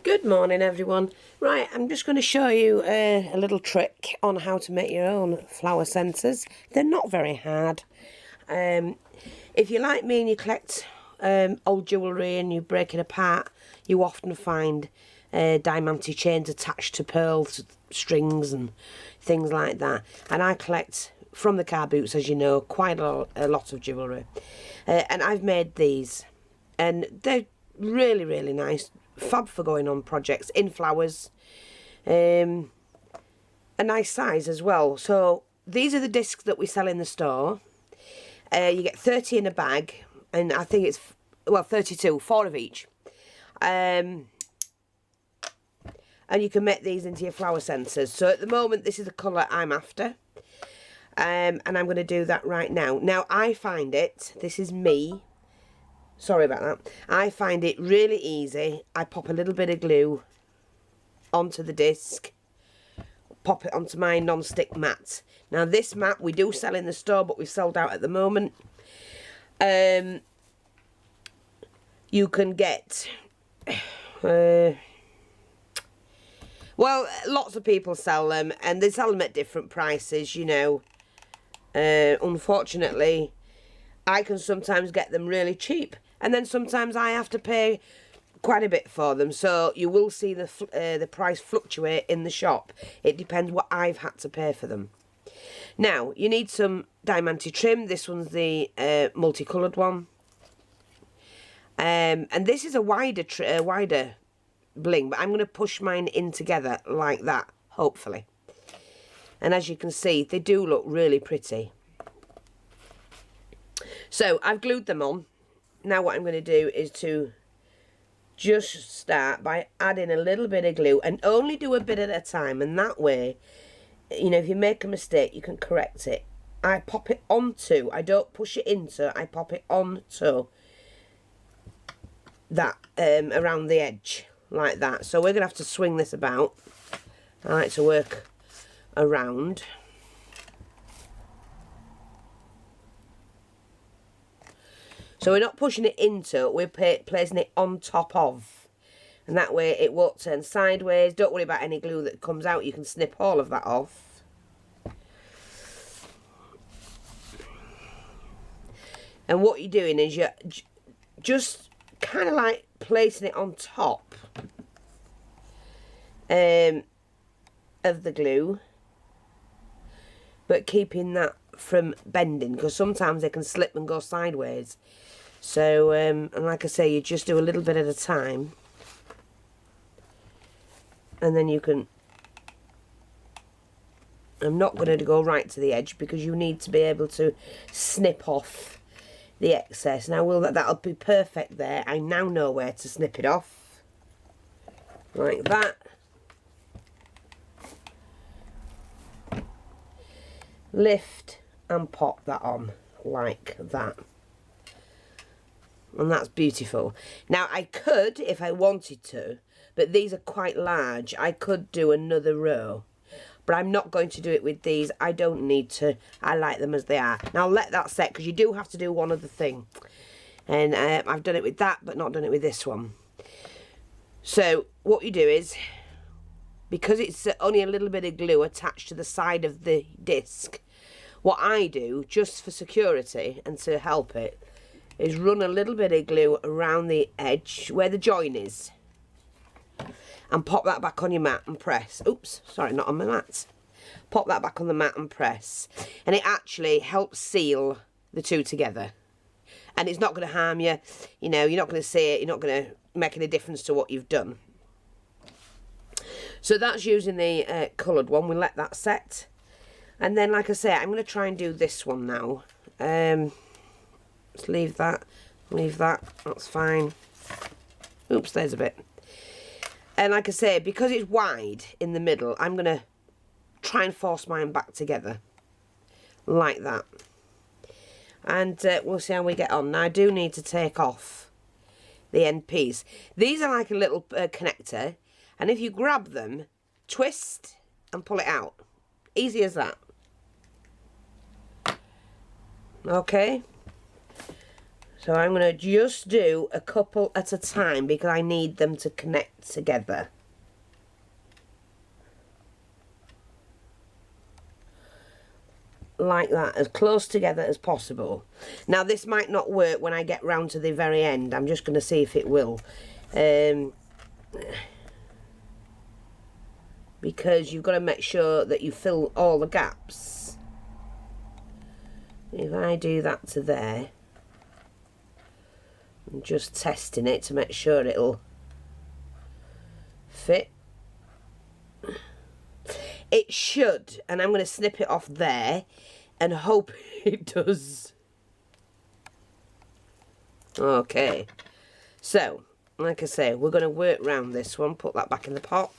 Good morning everyone. Right, I'm just going to show you a little trick on how to make your own flower centres. They're not very hard. If you're like me and you collect old jewellery and you break it apart, you often find diamante chains attached to pearl strings and things like that. And I collect from the car boots, as you know, quite a lot of jewellery. And I've made these and they're really nice. Fab for going on projects in flowers, a nice size as well. So these are the discs that we sell in the store. You get 30 in a bag, and I think it's 32, 4 of each, and you can make these into your flower centres. So at the moment this is the colour I'm after, and I'm going to do that right now. Now I find it, this is me, sorry about that, I find it really easy. I pop a little bit of glue onto the disc, pop it onto my non-stick mat. Now this mat we do sell in the store, but we've sold out at the moment. You can get well, lots of people sell them, and they sell them at different prices, you know. Unfortunately I can sometimes get them really cheap, and then sometimes I have to pay quite a bit for them. So you will see the price fluctuate in the shop. It depends what I've had to pay for them. Now you need some diamante trim. This one's the multicoloured one, and this is a wider bling, but I'm going to push mine in together like that, hopefully. And as you can see, they do look really pretty. So I've glued them on. Now what I'm going to do is to just start by adding a little bit of glue, and only do a bit at a time, and that way, you know, if you make a mistake you can correct it. I pop it onto, I don't push it into, I pop it onto that around the edge like that. So we're going to have to swing this about. I like to work around. So we're not pushing it into, we're placing it on top of. And that way it won't turn sideways. Don't worry about any glue that comes out, you can snip all of that off. And what you're doing is you're just kind of like placing it on top of the glue, but keeping that from bending, because sometimes they can slip and go sideways. So and like I say, you just do a little bit at a time, and then you can, I'm not going to go right to the edge because you need to be able to snip off the excess. Now that'll be perfect there. I now know where to snip it off, like that. Lift and pop that on like that, and that's beautiful. Now I could, if I wanted to, but these are quite large, I could do another row, but I'm not going to do it with these. I don't need to. I like them as they are. Now let that set, because you do have to do one other thing, and I've done it with that but not done it with this one. So what you do is, because it's only a little bit of glue attached to the side of the disc, what I do, just for security and to help it, is run a little bit of glue around the edge where the join is, and pop that back on your mat and press. Oops, sorry, not on my mat. Pop that back on the mat and press, and it actually helps seal the two together, and it's not going to harm you. You know, you're not going to see it, you're not going to make any difference to what you've done. So that's using the coloured one. We'll let that set. And then, like I say, I'm going to try and do this one now. Let's leave that, that's fine. Oops, there's a bit. And like I say, because it's wide in the middle, I'm going to try and force mine back together, like that. And we'll see how we get on. Now, I do need to take off the end piece. These are like a little connector, and if you grab them, twist and pull it out. Easy as that. Okay, So I'm going to just do a couple at a time because I need them to connect together. Like that, as close together as possible. Now this might not work when I get round to the very end. I'm just going to see if it will. Because you've got to make sure that you fill all the gaps. If I do that to there, I'm just testing it to make sure it'll fit. It should, and I'm going to snip it off there and hope it does. Okay, so like I say, we're going to work round this one. Put that back in the pot.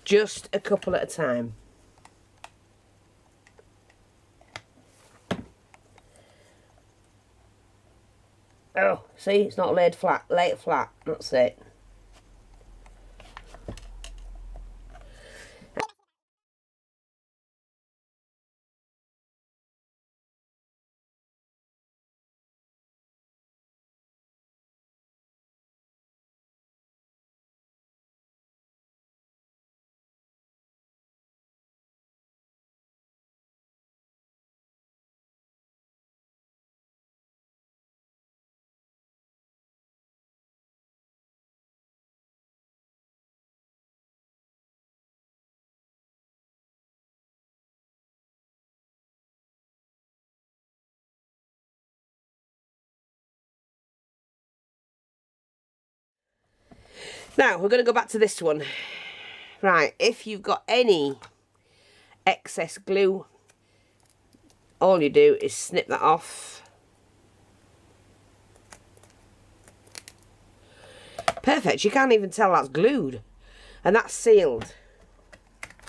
Just a couple at a time. Oh, see, it's not laid flat. Lay it flat. That's it. Now, we're going to go back to this one. Right, if you've got any excess glue, all you do is snip that off. Perfect, you can't even tell that's glued. And that's sealed.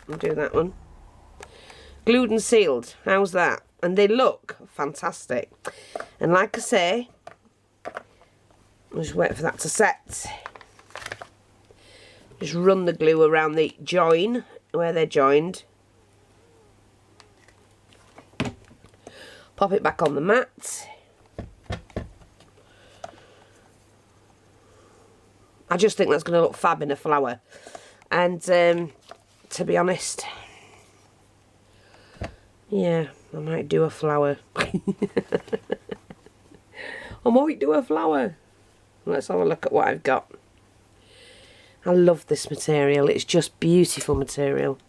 I'll do that one. Glued and sealed, how's that? And they look fantastic. And like I say, I'll just wait for that to set. Just run the glue around the join, where they're joined. Pop it back on the mat. I just think that's going to look fab in a flower. And to be honest, yeah, I might do a flower. I might do a flower. Let's have a look at what I've got. I love this material. It's just beautiful material.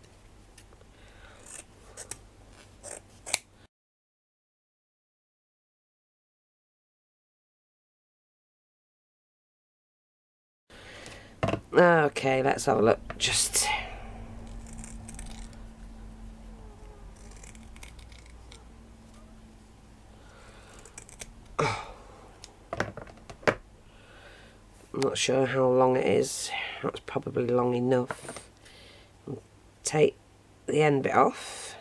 Okay, let's have a look. Just... I'm not sure how long it is. That's probably long enough. Take the end bit off.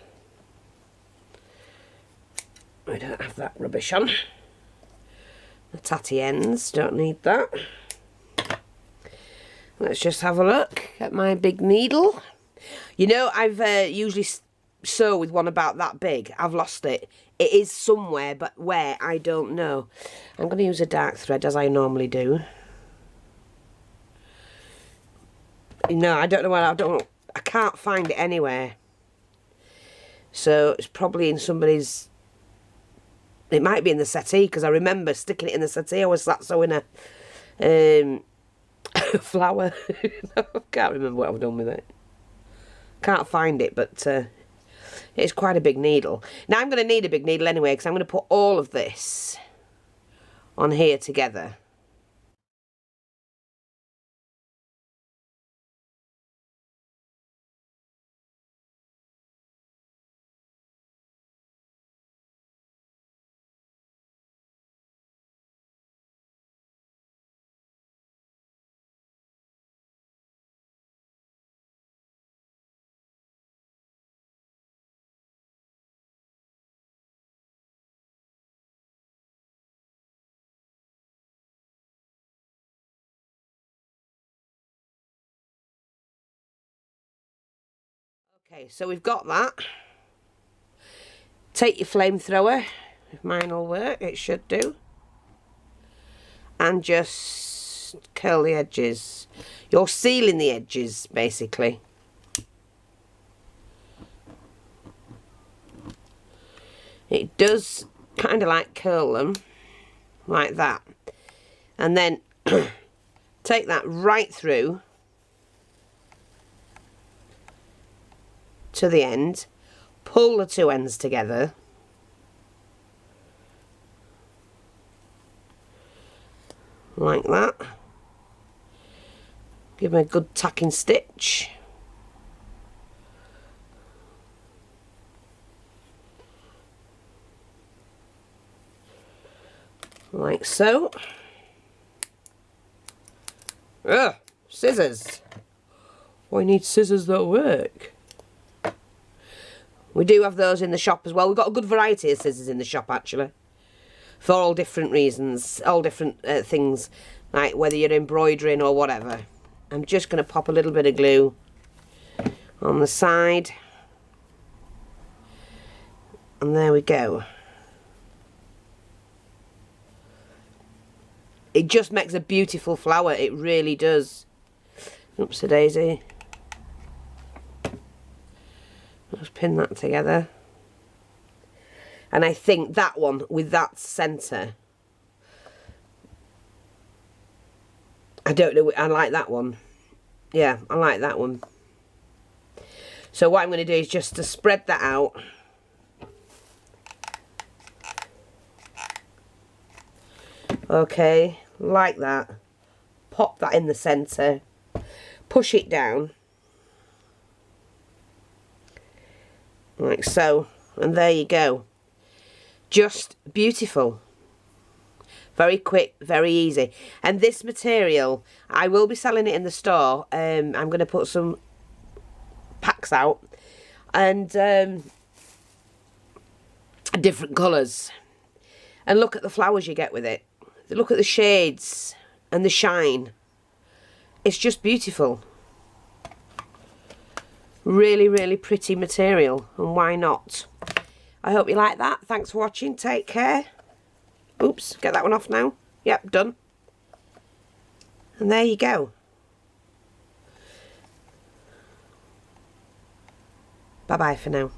We don't have that rubbish on. The tatty ends, don't need that. Let's just have a look at my big needle. You know, I've usually sew with one about that big. I've lost it. It is somewhere, but where, I don't know. I'm going to use a dark thread as I normally do. No, I don't know where, I can't find it anywhere. So it's probably in somebody's, it might be in the settee, because I remember sticking it in the settee. I was sewing a flower. I can't remember what I've done with it. Can't find it, but it's quite a big needle. Now I'm going to need a big needle anyway, because I'm going to put all of this on here together. Okay, so we've got that. Take your flamethrower. If mine will work, it should do. and just curl the edges. You're sealing the edges, basically. It does kind of like curl them, like that. And then take that right through to the end, pull the two ends together, like that. Give them a good tacking stitch. Like so. Ugh, scissors. Why need scissors that work? We do have those in the shop as well. We've got a good variety of scissors in the shop, actually. For all different reasons, all different things. Like whether you're embroidering or whatever. I'm just going to pop a little bit of glue on the side. And there we go. It just makes a beautiful flower. It really does. Oopsie daisy. Just pin that together. And I think that one with that centre, I don't know, I like that one. Yeah, I like that one. So what I'm going to do is just to spread that out. Okay, like that. Pop that in the centre. Push it down. Like so. And there you go. Just beautiful. Very quick, very easy. And this material, I will be selling it in the store. I'm going to put some packs out. And different colours. And look at the flowers you get with it. Look at the shades and the shine. It's just beautiful. Really, really pretty material. And why not? I hope you like that. Thanks for watching. Take care. Oops, get that one off now. Yep, done. And there you go. Bye-bye for now.